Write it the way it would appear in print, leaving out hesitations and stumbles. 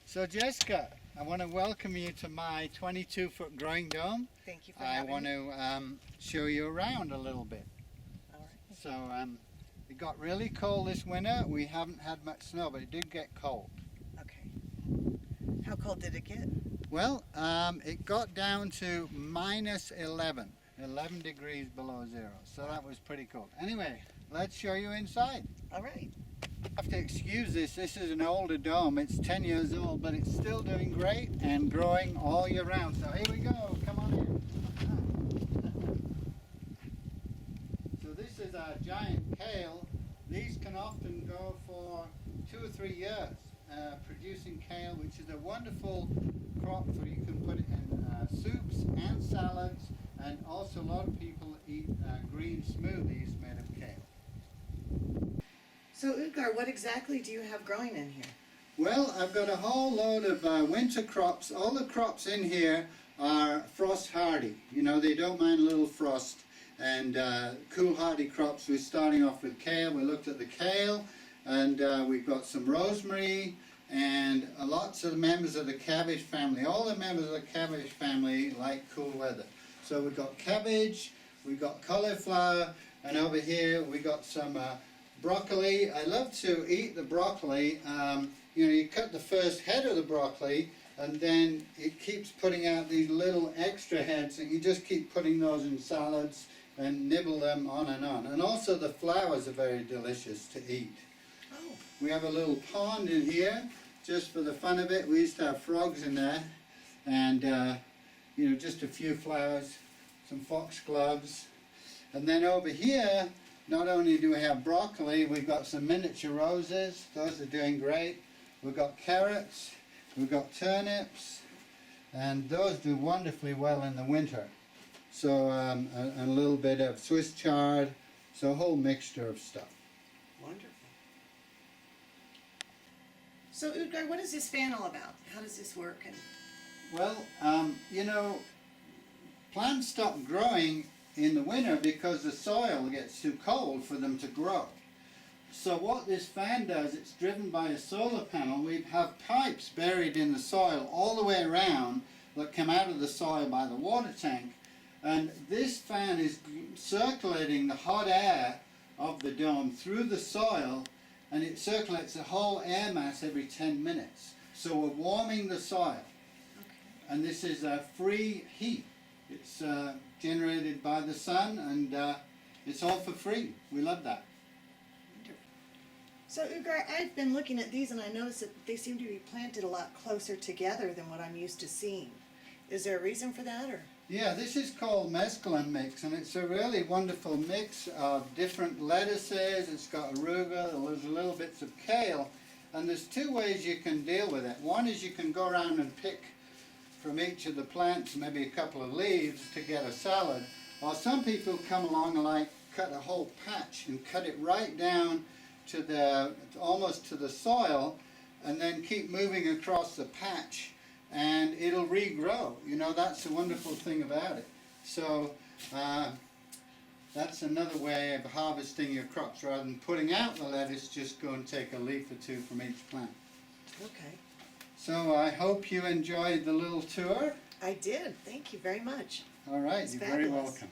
So Jessica, I want to welcome you to my 22-foot growing dome. Thank you for having me. I want to show you around a little bit. All right. So it got really cold this winter. We haven't had much snow, but it did get cold. Okay. How cold did it get? Well, it got down to minus 11 degrees below zero. So that was pretty cold. Anyway, let's show you inside. All right. I have to excuse this. This is an older dome. It's 10 years old, but it's still doing great and growing all year round. So here we go. Come on in. So this is our giant kale. These can often go for 2 or 3 years producing kale, which is a wonderful crop for you can put it in soups and salads, and also a lot of people eat green smoothies made of kale. So Udgar, what exactly do you have growing in here? Well, I've got a whole load of winter crops. All the crops in here are frost hardy. You know, they don't mind a little frost. And cool hardy crops. We're starting off with kale. We looked at the kale, and we've got some rosemary and lots of members of the cabbage family. All the members of the cabbage family like cool weather. So we've got cabbage, we've got cauliflower, and over here we got some broccoli. I love to eat the broccoli. You know, you cut the first head of the broccoli, and then it keeps putting out these little extra heads, and you just keep putting those in salads and nibble them on. And also the flowers are very delicious to eat. Oh. We have a little pond in here, just for the fun of it. We used to have frogs in there, and you know, just a few flowers, some foxgloves. And then over here, not only do we have broccoli, we've got some miniature roses. Those are doing great. We've got carrots, we've got turnips, and those do wonderfully well in the winter. So a little bit of Swiss chard, so a whole mixture of stuff. Wonderful. So Udgar, what is this fan all about? How does this work? And Well, you know, plants stop growing in the winter because the soil gets too cold for them to grow. So what this fan does, it's driven by a solar panel. We have pipes buried in the soil all the way around that come out of the soil by the water tank, and this fan is circulating the hot air of the dome through the soil, and it circulates the whole air mass every 10 minutes. So we're warming the soil. okay. And this is free heat. It's generated by the sun, and it's all for free. We love that. Wonderful. So Udgar, I've been looking at these and I noticed that they seem to be planted a lot closer together than what I'm used to seeing. Is there a reason for that, or? Yeah, this is called mesclun mix, and it's a really wonderful mix of different lettuces. It's got arugula, there's little bits of kale, and there's 2 ways you can deal with it. One is you can go around and pick from each of the plants maybe a couple of leaves to get a salad, or some people come along and like cut a whole patch and cut it right down to the almost to the soil, and then keep moving across the patch, and it'll regrow. You know, that's the wonderful thing about it. So that's another way of harvesting your crops. Rather than putting out the lettuce, just go and take a leaf or 2 from each plant. Okay. So I hope you enjoyed the little tour. I did. Thank you very much. All right, It's you're very fabulous. welcome.